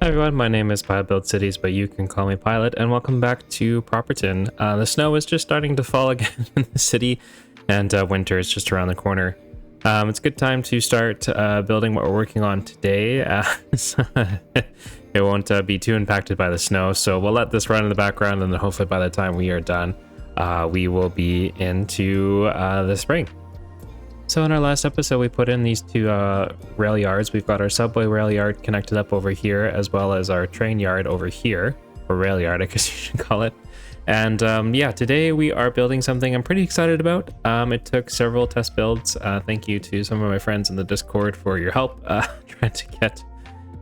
Hi everyone, my name is Pilot Build Cities, but you can call me Pilot, and welcome back to Properton. The snow is just starting to fall again in the city, and winter is just around the corner. It's a good time to start building what we're working on today. It won't be too impacted by the snow, so we'll let this run in the background, and then hopefully by the time we are done, we will be into the spring. So in our last episode, we put in these two rail yards. We've got our subway rail yard connected up over here, as well as our train yard over here, or rail yard, I guess you should call it. And yeah, today we are building something I'm pretty excited about. It took several test builds. Thank you to some of my friends in the Discord for your help trying to get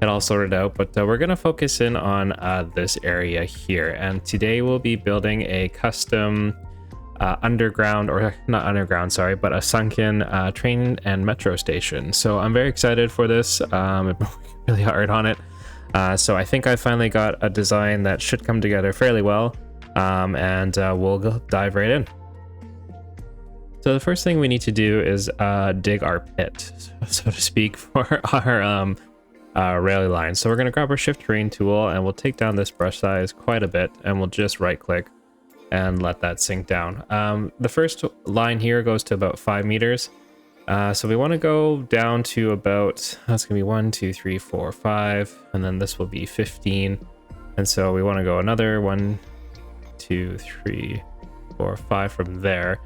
it all sorted out. But we're going to focus in on this area here. And today we'll be building a custom underground, or not underground, sorry, but a sunken train and metro station. So I'm very excited for this. I've been working really hard on it. So I think I finally got a design that should come together fairly well. And we'll dive right in. So the first thing we need to do is dig our pit, so to speak, for our rail line. So we're going to grab our shift terrain tool and we'll take down this brush size quite a bit, and we'll just right click and let that sink down. The first line here goes to about 5 meters. So we want to go down to about, that's gonna be 1, 2, 3, 4, 5, and then this will be 15. And so we want to go another 1, 2, 3, 4, 5 from there.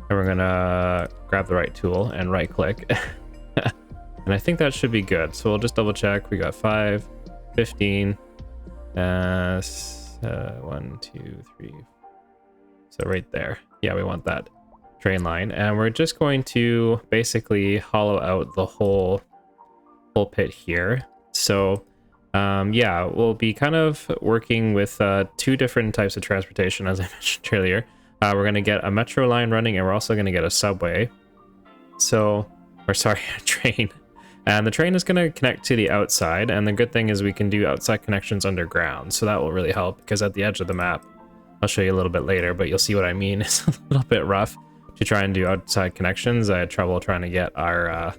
And we're gonna grab the right tool and right click. And I think that should be good. So we'll just double check. We got 5, 15, 1, 2, 3, so right there. Yeah, we want that train line. And we're just going to basically hollow out the whole pit here. So yeah, we'll be kind of working with two different types of transportation, as I mentioned earlier. We're going to get a metro line running, and we're also going to get a subway. So, or sorry, a train. And the train is going to connect to the outside. And the good thing is we can do outside connections underground. So that will really help, because at the edge of the map, I'll show you a little bit later, but you'll see what I mean. It's a little bit rough to try and do outside connections. I had trouble trying to get our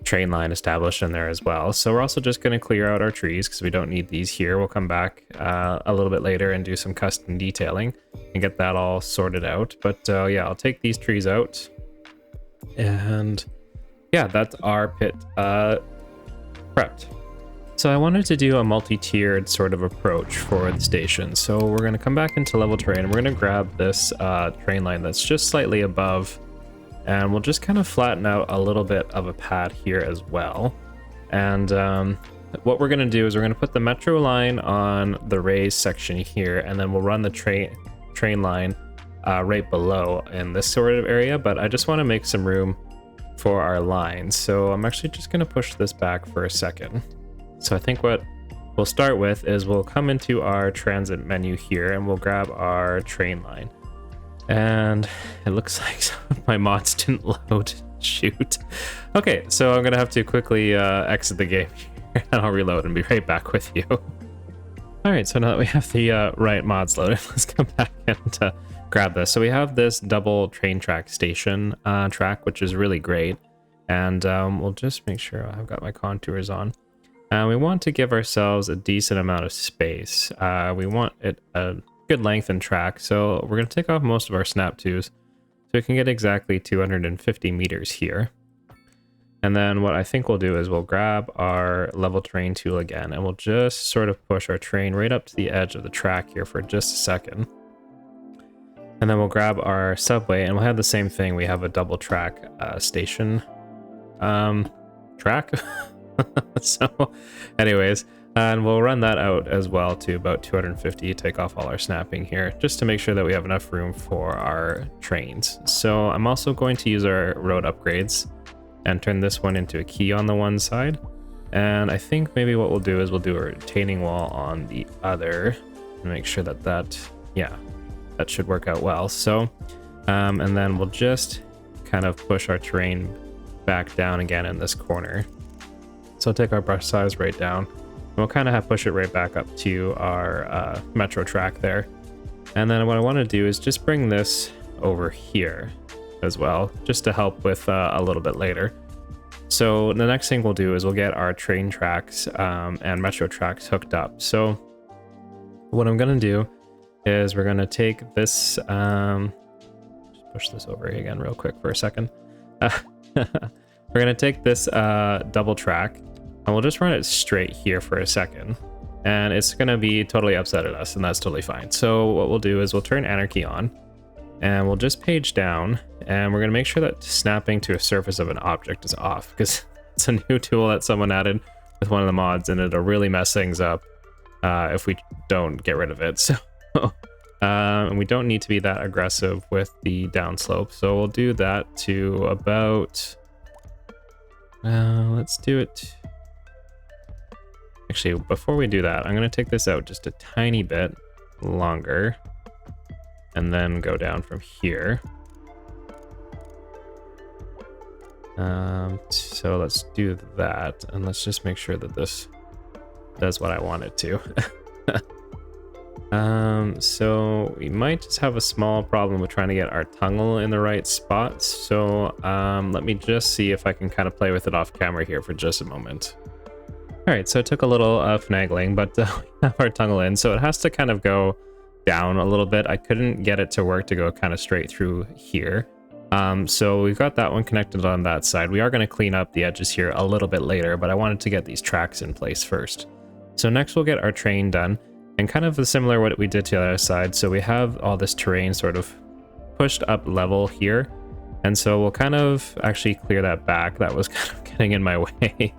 train line established in there as well. So we're also just going to clear out our trees because we don't need these here. We'll come back a little bit later and do some custom detailing and get that all sorted out. But yeah, I'll take these trees out. And yeah, that's our pit prepped. So I wanted to do a multi-tiered sort of approach for the station. So we're going to come back into level terrain. We're going to grab this train line that's just slightly above, and we'll just kind of flatten out a little bit of a pad here as well. And what we're going to do is we're going to put the metro line on the raised section here, and then we'll run the train line right below in this sort of area. But I just want to make some room for our lines. So I'm actually just going to push this back for a second. So I think what we'll start with is we'll come into our transit menu here, and we'll grab our train line. And it looks like some of my mods didn't load. Shoot. Okay, so I'm gonna have to quickly exit the game here, and I'll reload and be right back with you. All right, so now that we have the right mods loaded, let's come back and grab this. So we have this double train track station track, which is really great. And we'll just make sure I've got my contours on. We want to give ourselves a decent amount of space. We want it a good length and track, so we're going to take off most of our snap twos so we can get exactly 250 meters here. And then what I think we'll do is we'll grab our level terrain tool again, and we'll just sort of push our train right up to the edge of the track here for just a second. And then we'll grab our subway, and we'll have the same thing. We have a double track station track. So anyways, and we'll run that out as well to about 250, take off all our snapping here just to make sure that we have enough room for our trains. So I'm also going to use our road upgrades and turn this one into a key on the one side. And I think maybe what we'll do is we'll do a retaining wall on the other and make sure that yeah, that should work out well. So and then we'll just kind of push our terrain back down again in this corner. So take our brush size right down. We'll kind of push it right back up to our metro track there. And then what I want to do is just bring this over here as well, just to help with a little bit later. So the next thing we'll do is we'll get our train tracks and metro tracks hooked up. So what I'm gonna do is we're gonna take this, just push this over again real quick for a second. We're gonna take this double track and we'll just run it straight here for a second. And it's gonna be totally upset at us, and that's totally fine. So what we'll do is we'll turn anarchy on and we'll just page down, and we're gonna make sure that snapping to a surface of an object is off, because it's a new tool that someone added with one of the mods and it'll really mess things up if we don't get rid of it. So and we don't need to be that aggressive with the downslope. So we'll do that to about, let's do it. Actually, before we do that, I'm going to take this out just a tiny bit longer and then go down from here. So let's do that, and let's just make sure that this does what I want it to. So we might just have a small problem with trying to get our tunnel in the right spots. So let me just see if I can kind of play with it off camera here for just a moment. All right, so it took a little finagling, but we have our tunnel in, so it has to kind of go down a little bit. I couldn't get it to work to go kind of straight through here. So we've got that one connected on that side. We are going to clean up the edges here a little bit later, but I wanted to get these tracks in place first. So next we'll get our train done, and kind of similar what we did to the other side. So we have all this terrain sort of pushed up level here. And so we'll kind of actually clear that back. That was kind of getting in my way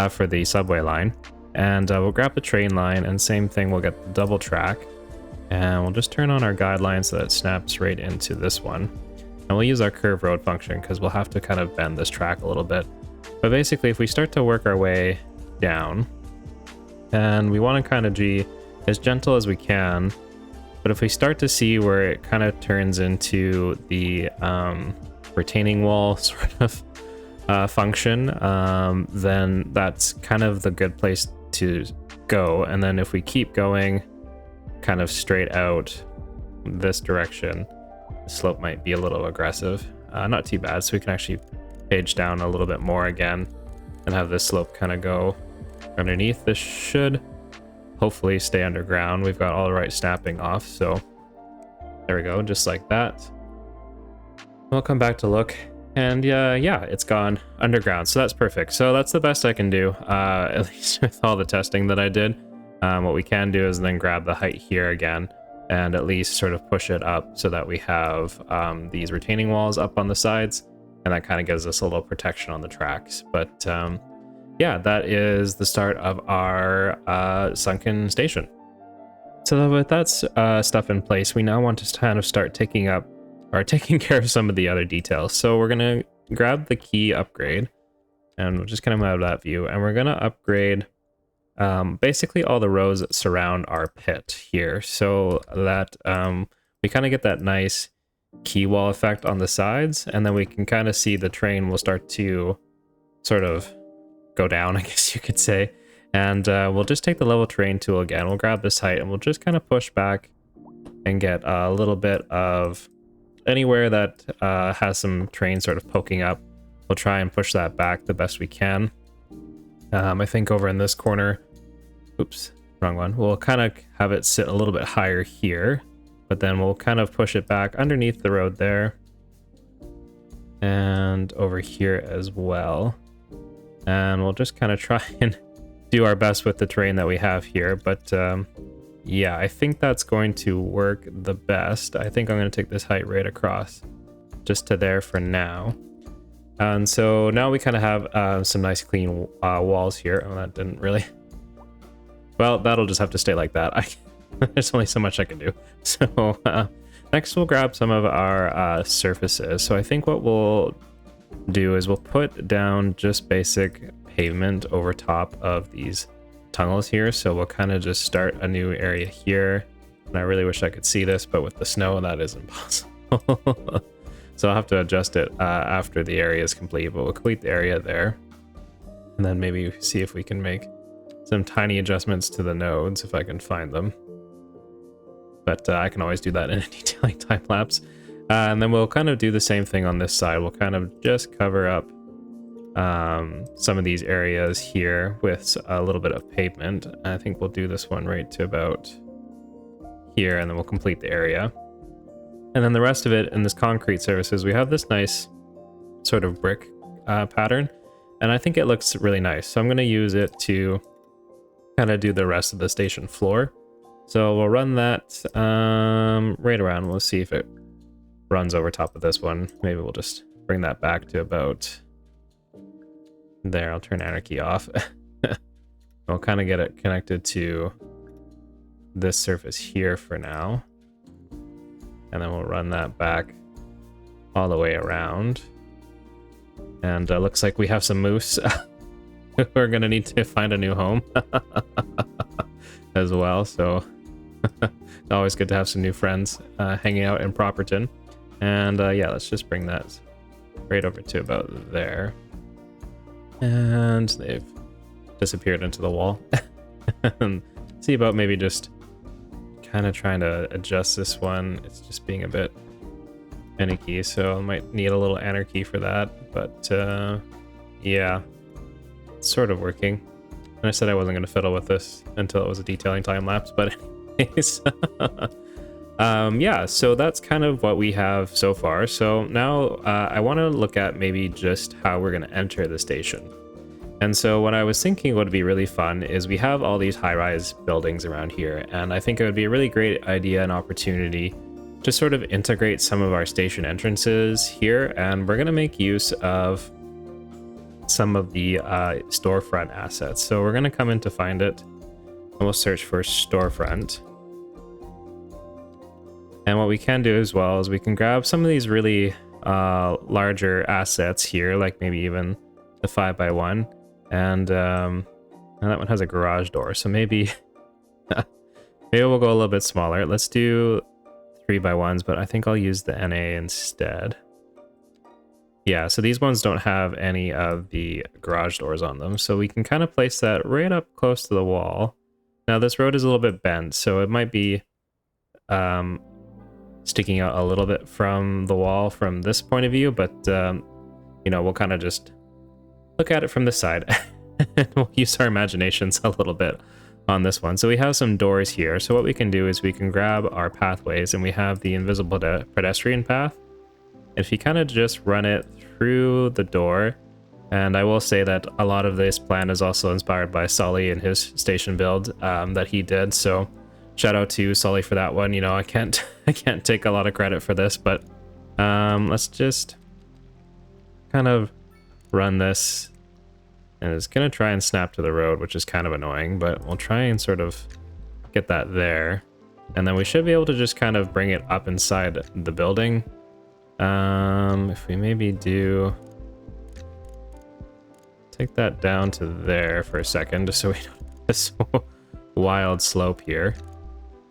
for the subway line. And we'll grab the train line, and same thing, we'll get the double track. And we'll just turn on our guideline so that it snaps right into this one. And we'll use our curve road function because we'll have to kind of bend this track a little bit. But basically, if we start to work our way down, and we want to kind of be as gentle as we can, but if we start to see where it kind of turns into the retaining wall sort of function, then that's kind of the good place to go. And then if we keep going kind of straight out this direction, the slope might be a little aggressive. Not too bad, so we can actually page down a little bit more again and have this slope kind of go underneath. This should hopefully stay underground. We've got all the right snapping off, so there we go, just like that. We'll come back to look, and yeah, it's gone underground, so that's perfect. So that's the best I can do, at least with all the testing that I did. What we can do is then grab the height here again and at least sort of push it up so that we have these retaining walls up on the sides, and that kind of gives us a little protection on the tracks. But yeah, that is the start of our Sunken Station. So with that stuff in place, we now want to kind of start taking care of some of the other details. So we're gonna grab the key upgrade, and we'll just kind of move out of that view, and we're gonna upgrade basically all the rows that surround our pit here, so that we kind of get that nice key wall effect on the sides, and then we can kind of see the train will start to sort of go down, I guess you could say. And we'll just take the level terrain tool again. We'll grab this height and we'll just kind of push back and get a little bit of anywhere that has some terrain sort of poking up. We'll try and push that back the best we can. I think over in this corner, oops, wrong one. We'll kind of have it sit a little bit higher here, but then we'll kind of push it back underneath the road there and over here as well. And we'll just kind of try and do our best with the terrain that we have here. But yeah, I think that's going to work the best. I think I'm going to take this height right across just to there for now. And so now we kind of have some nice clean walls here. Oh, that didn't really... Well, that'll just have to stay like that. There's only so much I can do. So next we'll grab some of our surfaces. So I think what we'll do is we'll put down just basic pavement over top of these tunnels here. So we'll kind of just start a new area here. And I really wish I could see this, but with the snow, that is impossible. So I'll have to adjust it after the area is complete, but we'll complete the area there. And then maybe see if we can make some tiny adjustments to the nodes if I can find them. But I can always do that in a detailing time lapse. And then we'll kind of do the same thing on this side. We'll kind of just cover up some of these areas here with a little bit of pavement. I think we'll do this one right to about here, and then we'll complete the area. And then the rest of it in this concrete surfaces, we have this nice sort of brick pattern, and I think it looks really nice. So I'm going to use it to kind of do the rest of the station floor. So we'll run that right around. We'll see if it runs over top of this one. Maybe we'll just bring that back to about there. I'll turn anarchy off. We'll kind of get it connected to this surface here for now. And then we'll run that back all the way around. And looks like we have some moose. We're going to need to find a new home as well. So it's always good to have some new friends hanging out in Properton. And yeah, let's just bring that right over to about there. And they've disappeared into the wall. And see about maybe just kind of trying to adjust this one. It's just being a bit finicky, so I might need a little anarchy for that. But yeah, it's sort of working. And I said I wasn't going to fiddle with this until it was a detailing time lapse, but anyways. Yeah, so that's kind of what we have so far. So now I want to look at maybe just how we're going to enter the station. And so what I was thinking would be really fun is we have all these high-rise buildings around here, and I think it would be a really great idea and opportunity to sort of integrate some of our station entrances here, and we're going to make use of some of the storefront assets. So we're going to come in to find it, and we'll search for storefront. And what we can do as well is we can grab some of these really larger assets here, like maybe even the 5x1. And that one has a garage door, so maybe maybe we'll go a little bit smaller. Let's do 3x1s, but I think I'll use the NA instead. Yeah, so these ones don't have any of the garage doors on them, so we can kind of place that right up close to the wall. Now this road is a little bit bent, so it might be sticking out a little bit from the wall from this point of view, but you know, we'll kind of just look at it from the side. And we'll use our imaginations a little bit on this one. So we have some doors here. So what we can do is we can grab our pathways, and we have the invisible pedestrian path. If you kind of just run it through the door, and I will say that a lot of this plan is also inspired by Sully and his station build that he did. So shout out to Sully for that one. You know, I can't take a lot of credit for this, but let's just kind of run this, and it's gonna try and snap to the road, which is kind of annoying, but we'll try and sort of get that there, and then we should be able to just kind of bring it up inside the building. If we maybe do take that down to there for a second, just so we don't have this wild slope here,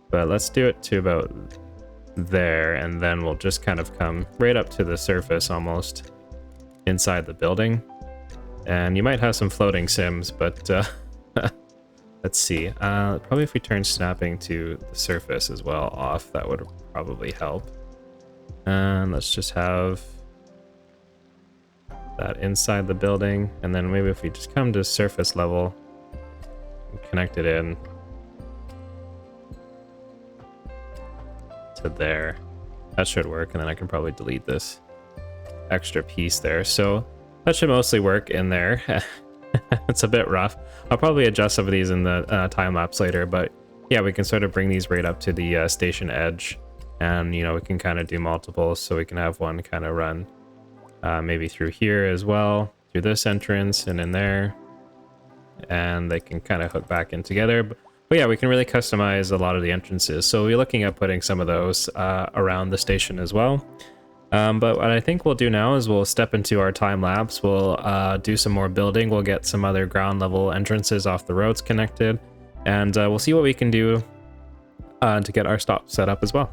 but let's do it to about there, and then we'll just kind of come right up to the surface almost inside the building. And you might have some floating sims, but let's see. Probably if we turn snapping to the surface as well off, that would probably help. And let's just have that inside the building, and then maybe if we just come to surface level and connect it in to there, that should work. And then I can probably delete this extra piece there. So that should mostly work in there. It's a bit rough. I'll probably adjust some of these in the time lapse later, but yeah, we can sort of bring these right up to the station edge, and you know, we can kind of do multiples, so we can have one kind of run maybe through here as well, through this entrance and in there, and they can kind of hook back in together. But yeah, we can really customize a lot of the entrances, so we're looking at putting some of those around the station as well. But what I think we'll do now is we'll step into our time lapse. We'll do some more building. We'll get some other ground level entrances off the roads connected, and we'll see what we can do to get our stop set up as well.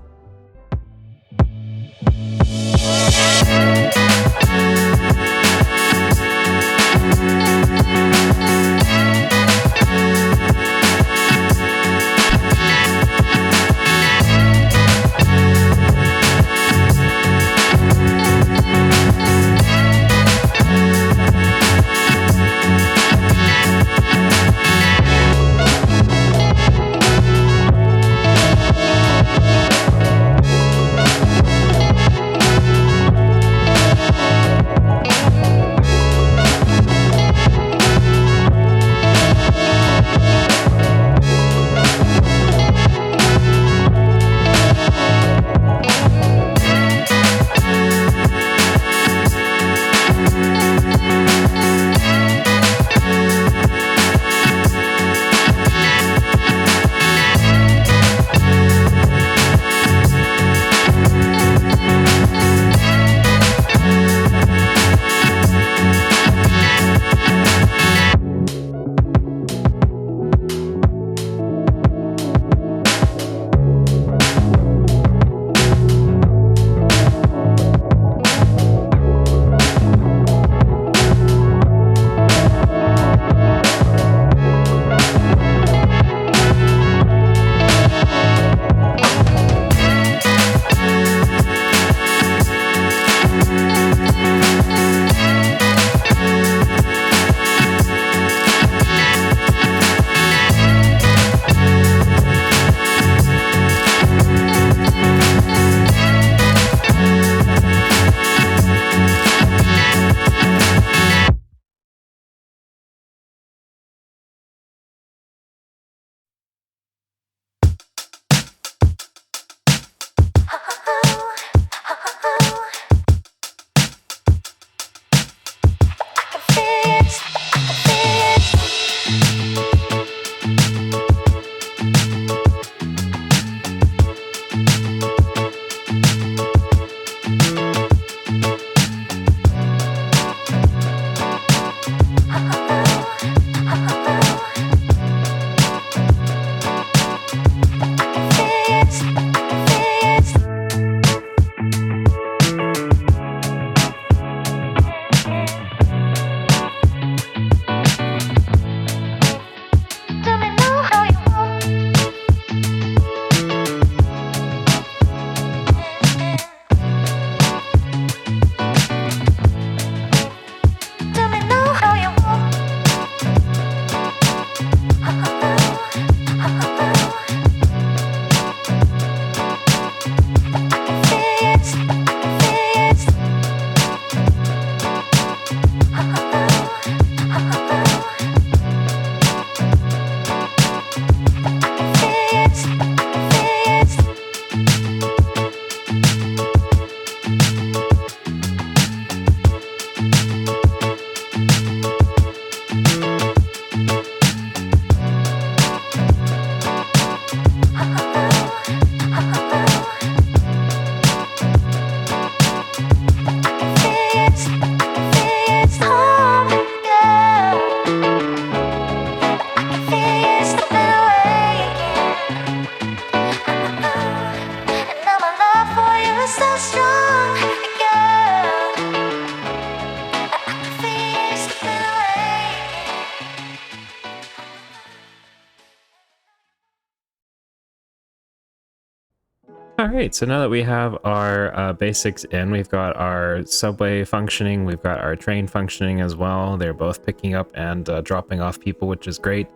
All right, so now that we have our basics in, we've got our subway functioning, we've got our train functioning as well. They're both picking up and dropping off people, which is great.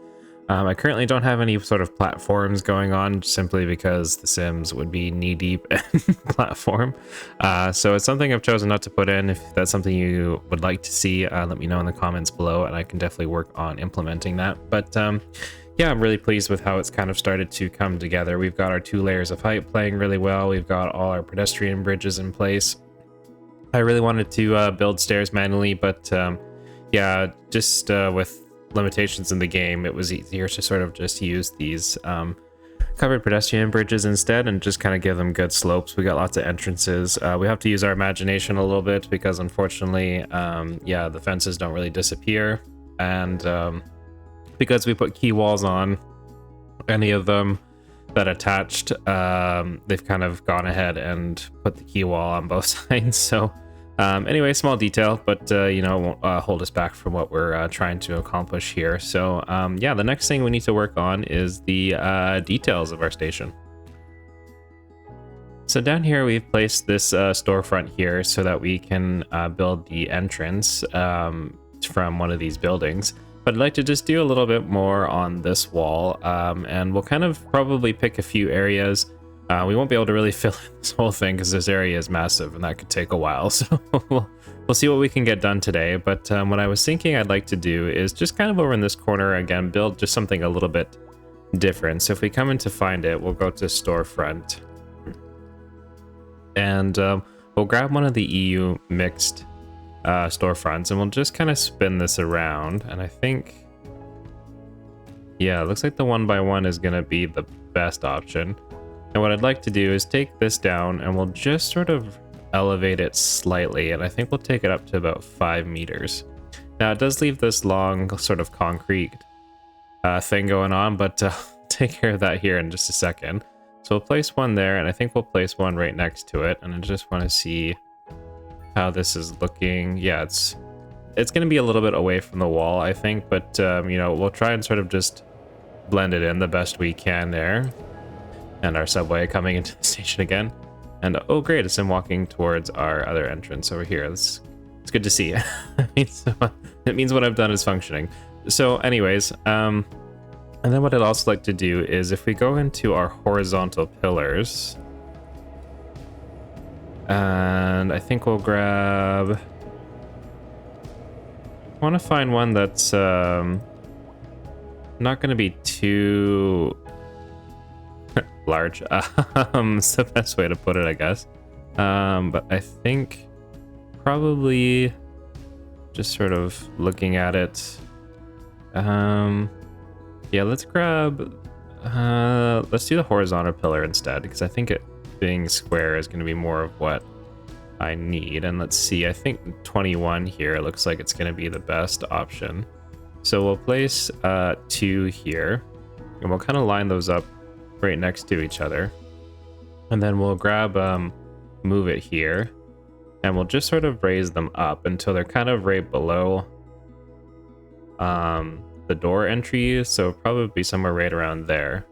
I currently don't have any sort of platforms going on simply because The Sims would be knee-deep in platform. So it's something I've chosen not to put in. If that's something you would like to see, let me know in the comments below and I can definitely work on implementing that. But yeah, I'm really pleased with how it's kind of started to come together. We've got our 2 layers of height playing really well. We've got all our pedestrian bridges in place. I really wanted to build stairs manually, but yeah, just with limitations in the game, it was easier to sort of just use these covered pedestrian bridges instead and just kind of give them good slopes. We got lots of entrances. We have to use our imagination a little bit because unfortunately, yeah, the fences don't really disappear. And because we put key walls on any of them that attached, they've kind of gone ahead and put the key wall on both sides. So anyway, small detail, but you know, won't hold us back from what we're trying to accomplish here. So yeah, the next thing we need to work on is the details of our station. So down here we've placed this storefront here so that we can build the entrance from one of these buildings. But I'd like to just do a little bit more on this wall, and we'll kind of probably pick a few areas. We won't be able to really fill in this whole thing because this area is massive and that could take a while. So we'll see what we can get done today. But what I was thinking I'd like to do is just kind of over in this corner again, build just something a little bit different. So if we come in to find it, we'll go to storefront. And we'll grab one of the EU mixed storefronts and we'll just kind of spin this around. And I think, yeah, it looks like the 1x1 is going to be the best option. And what I'd like to do is take this down and we'll just sort of elevate it slightly. And I think we'll take it up to about 5 meters. Now it does leave this long sort of concrete thing going on, but I'll take care of that here in just a second. So we'll place one there and I think we'll place one right next to it. And I just want to see how this is looking. Yeah, it's going to be a little bit away from the wall, I think, but you know, we'll try and sort of just blend it in the best we can there. And our subway coming into the station again. And oh great, it's him walking towards our other entrance over here. It's good to see. It means what I've done is functioning. So anyways, and then what I'd also like to do is if we go into our horizontal pillars, and I think we'll grab, I want to find one that's not going to be too large. It's the best way to put it, I guess. But I think probably just sort of looking at it. Yeah, let's grab, let's do the horizontal pillar instead, because I think it being square is going to be more of what I need. And let's see, I think 21 here looks like it's going to be the best option. So we'll place 2 here and we'll kind of line those up right next to each other. And then we'll grab move it here and we'll just sort of raise them up until they're kind of right below the door entry. So probably somewhere right around there.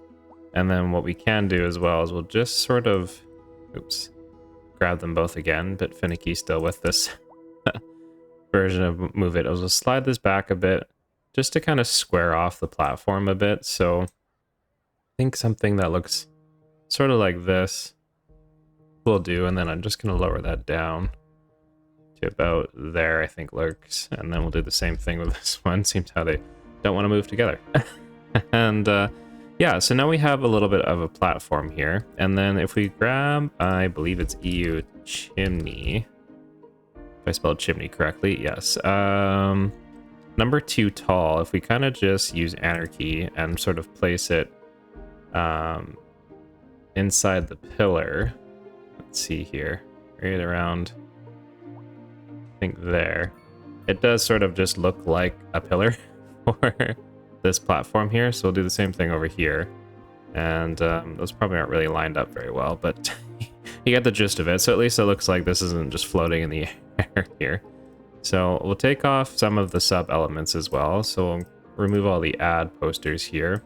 And then what we can do as well is we'll just sort of, oops, grab them both again, bit finicky still with this version of move it. I'll just slide this back a bit just to kind of square off the platform a bit. So I think something that looks sort of like this will do. And then I'm just going to lower that down to about there, I think lurks. And then we'll do the same thing with this one. Seems how they don't want to move together. And yeah, so now we have a little bit of a platform here. And then if we grab, I believe it's EU chimney. If I spelled chimney correctly, yes. Number 2 tall, if we kind of just use anarchy and sort of place it inside the pillar. Let's see here, right around, I think there. It does sort of just look like a pillar for this platform here, so we'll do the same thing over here. And those probably aren't really lined up very well, but you get the gist of it. So at least it looks like this isn't just floating in the air here. So we'll take off some of the sub elements as well. So we'll remove all the ad posters here.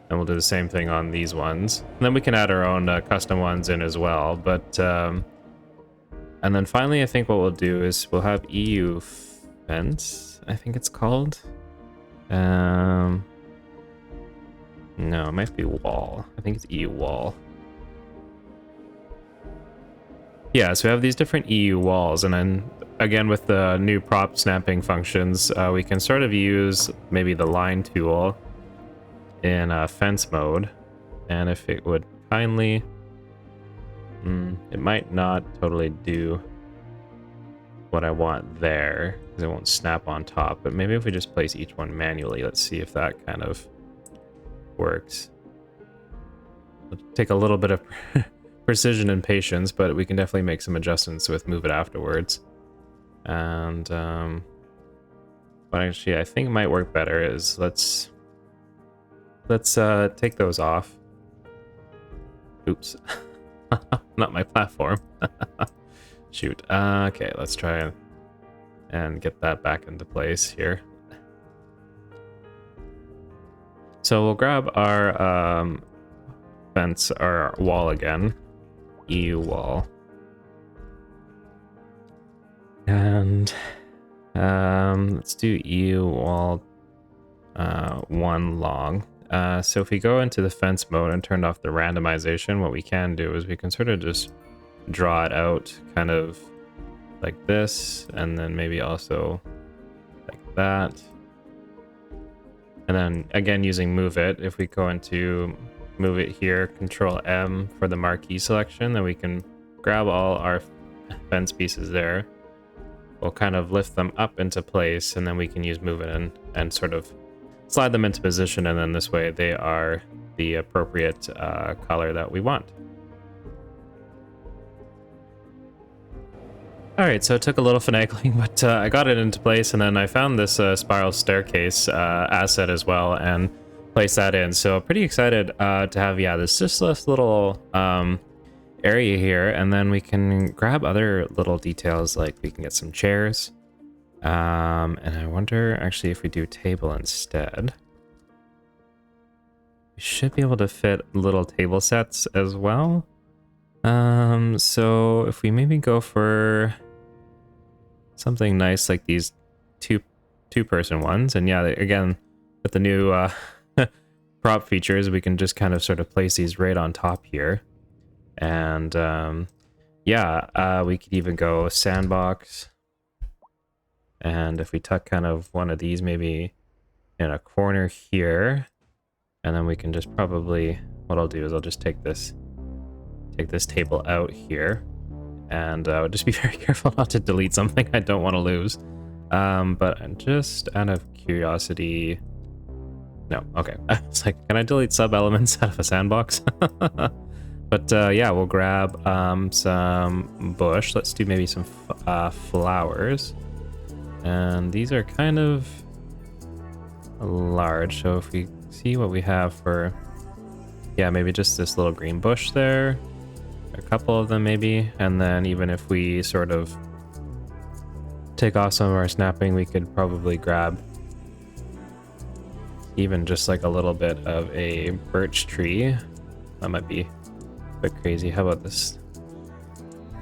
And we'll do the same thing on these ones. And then we can add our own custom ones in as well. But and then finally, I think what we'll do is we'll have EU fence, I think it's called. No, it might be wall. I think it's EU wall. Yeah, so we have these different EU walls, and then again with the new prop snapping functions, we can sort of use maybe the line tool in fence mode, and if it would kindly, it might not totally do what I want there because it won't snap on top, but maybe if we just place each one manually, let's see if that kind of works. It'll take a little bit of precision and patience, but we can definitely make some adjustments with move it afterwards. And what actually I think might work better is let's take those off. Oops. Not my platform. Shoot. Okay, let's try and get that back into place here. So we'll grab our fence, our wall again. EU wall. And let's do EU wall 1 long. So if we go into the fence mode and turn off the randomization, what we can do is we can sort of just draw it out kind of like this, and then maybe also like that. And then again, using move it, if we go into move it here, Control M for the marquee selection, then we can grab all our fence pieces there. We'll kind of lift them up into place, and then we can use move it and sort of slide them into position, and then this way they are the appropriate color that we want. Alright, so it took a little finagling, but I got it into place, and then I found this spiral staircase asset as well, and place that in. So pretty excited to have, yeah, this little area here, and then we can grab other little details, like we can get some chairs. And I wonder actually if we do table instead. We should be able to fit little table sets as well. So if we maybe go for something nice like these two-person ones, and yeah, again, with the new prop features, we can just kind of sort of place these right on top here. And yeah, we could even go sandbox. And if we tuck kind of one of these maybe in a corner here, and then we can just probably, what I'll do is I'll just take this table out here, and just be very careful not to delete something I don't want to lose. But just out of curiosity, no, okay. It's like, can I delete sub elements out of a sandbox? But yeah, we'll grab some bush. Let's do maybe some flowers. And these are kind of large, so if we see what we have for, yeah, maybe just this little green bush there, a couple of them maybe, and then even if we sort of take off some of our snapping, we could probably grab even just like a little bit of a birch tree. That might be a bit crazy. How about this?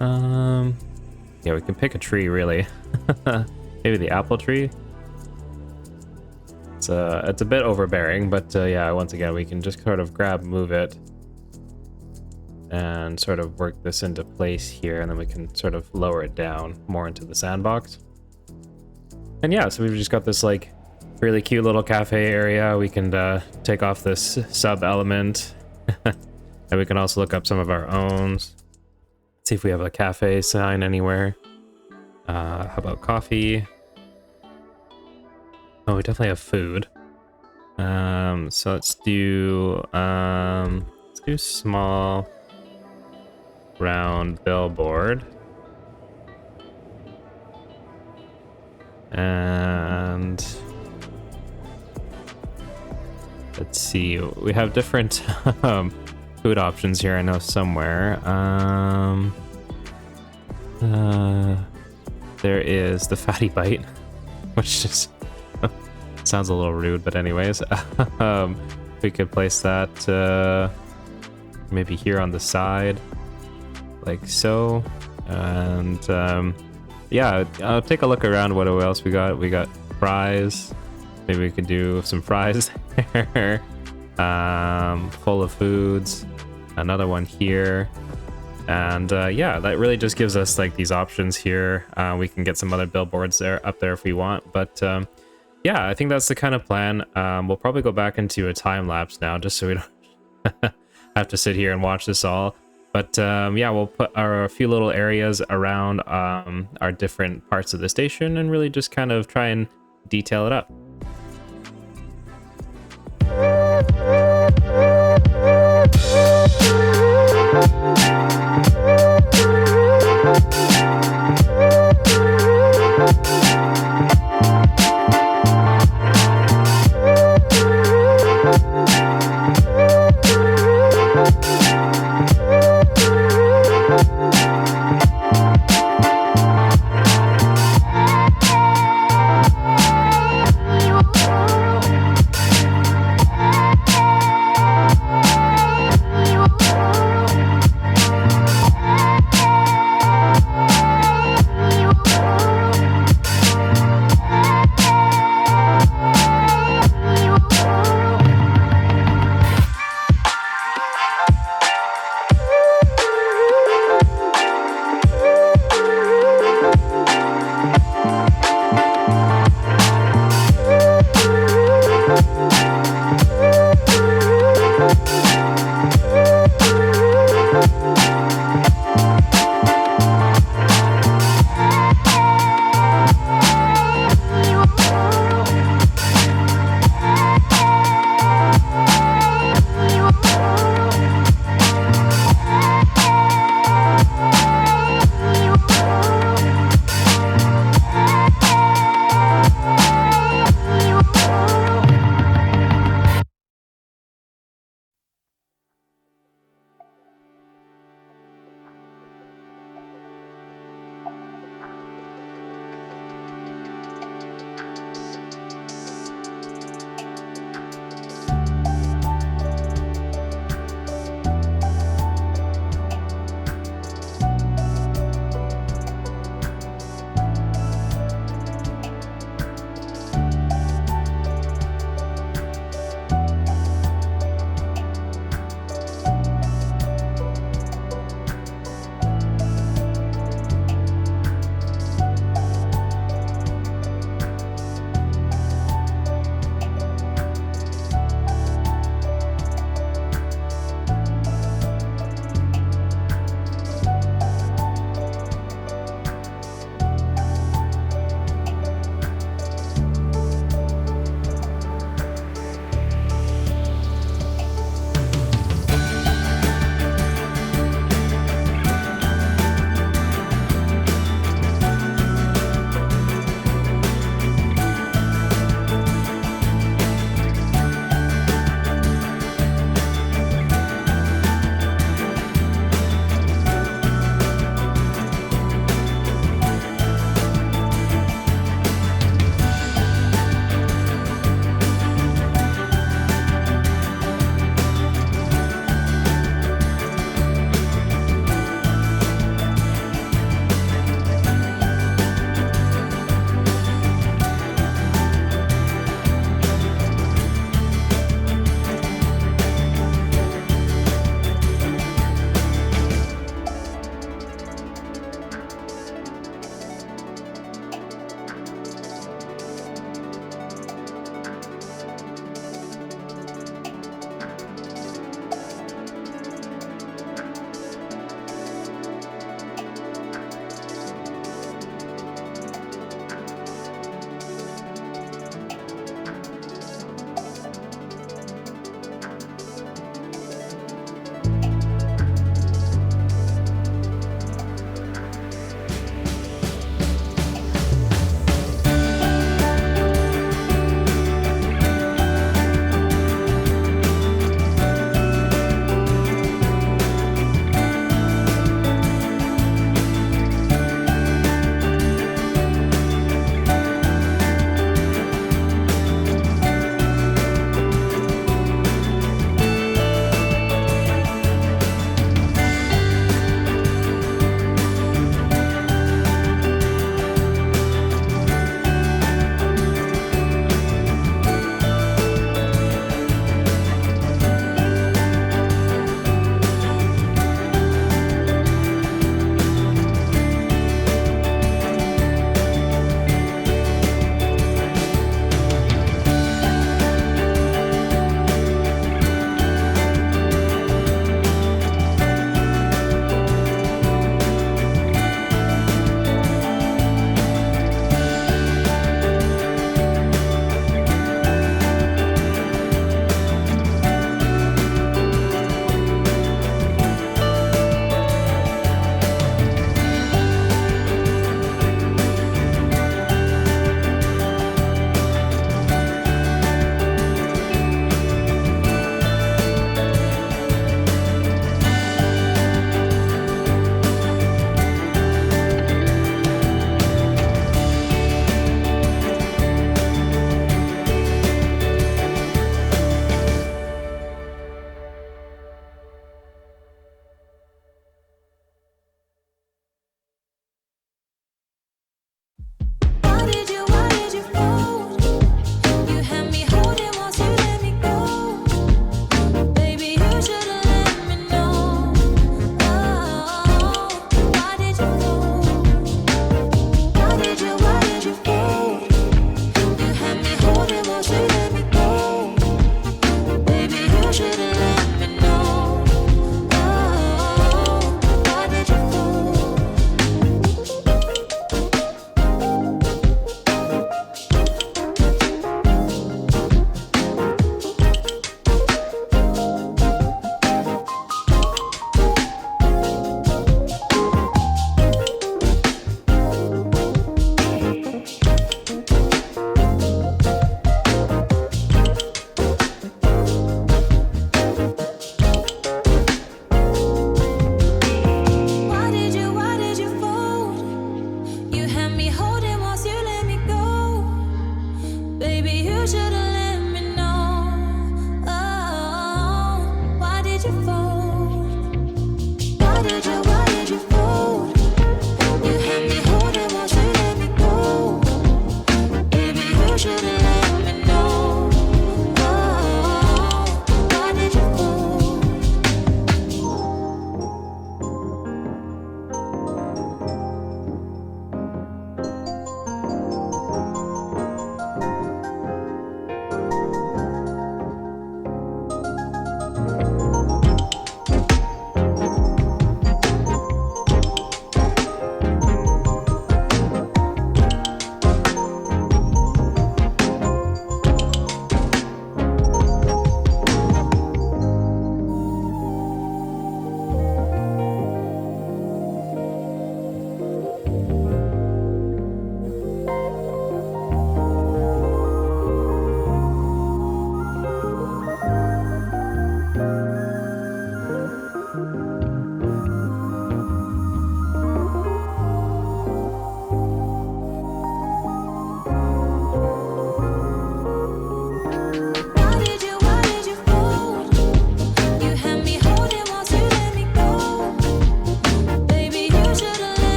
Yeah, we can pick a tree really. Maybe the apple tree. It's a bit overbearing, but yeah, once again, we can just sort of grab, move it, and sort of work this into place here, and then we can sort of lower it down more into the sandbox. And yeah, so we've just got this like really cute little cafe area. We can take off this sub element, and we can also look up some of our own. See if we have a cafe sign anywhere. How about coffee? Oh, we definitely have food. So let's do small round billboard. And let's see, we have different food options here, I know somewhere. There is the fatty bite, which just sounds a little rude, but anyways. We could place that maybe here on the side, like so. And yeah, I'll take a look around what else we got. We got fries. Maybe we could do some fries there. Full of foods. Another one here. And yeah, that really just gives us like these options here. We can get some other billboards up there if we want. But yeah, I think that's the kind of plan. We'll probably go back into a time lapse now, just so we don't have to sit here and watch this all. But yeah, we'll put a few little areas around our different parts of the station and really just kind of try and detail it up.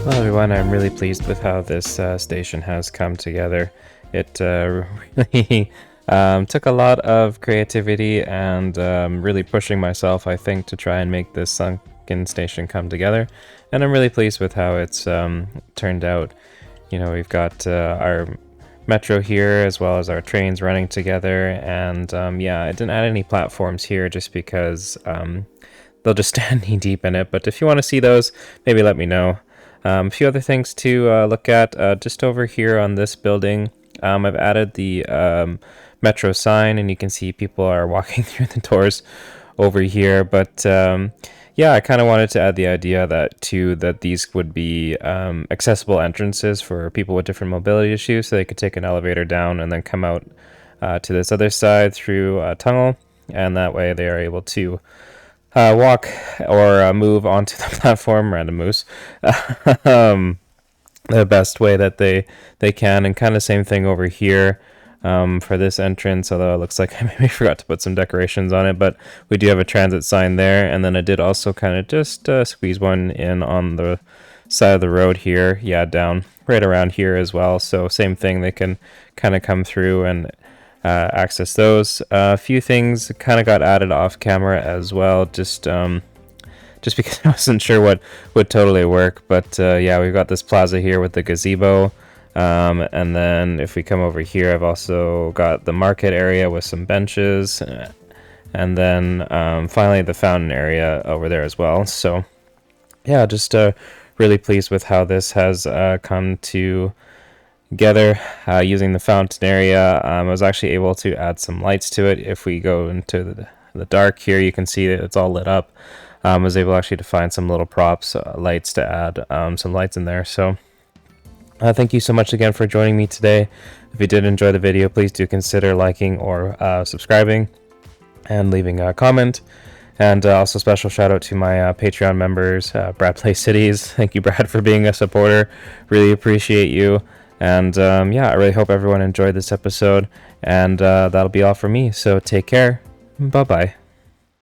Well, everyone, I'm really pleased with how this station has come together. It really took a lot of creativity and really pushing myself, I think, to try and make this Sunken Station come together. And I'm really pleased with how it's turned out. You know, we've got our metro here as well as our trains running together. And yeah, I didn't add any platforms here just because they'll just stand knee deep in it. But if you want to see those, maybe let me know. A few other things to look at just over here on this building. I've added the metro sign, and you can see people are walking through the doors over here. But yeah, I kind of wanted to add the idea that these would be accessible entrances for people with different mobility issues, so they could take an elevator down and then come out to this other side through a tunnel, and that way they are able to walk or move onto the platform, random moose, the best way that they can. And kind of same thing over here for this entrance, although it looks like I maybe forgot to put some decorations on it, but we do have a transit sign there. And then I did also kind of just squeeze one in on the side of the road here, yeah, down right around here as well. So same thing, they can kind of come through and access those. A few things kind of got added off camera as well, just because I wasn't sure what would totally work. But yeah, we've got this plaza here with the gazebo, and then if we come over here, I've also got the market area with some benches, and then finally the fountain area over there as well. So yeah, just really pleased with how this has come together using the fountain area. I was actually able to add some lights to it. If we go into the dark here, you can see that it's all lit up. I was able actually to find some little props, lights to add some lights in there. So thank you so much again for joining me today. If you did enjoy the video, please do consider liking or subscribing and leaving a comment. And also special shout out to my Patreon members, Brad Plays Cities. Thank you, Brad, for being a supporter. Really appreciate you. And yeah, I really hope everyone enjoyed this episode. And that'll be all for me. So take care. Bye-bye.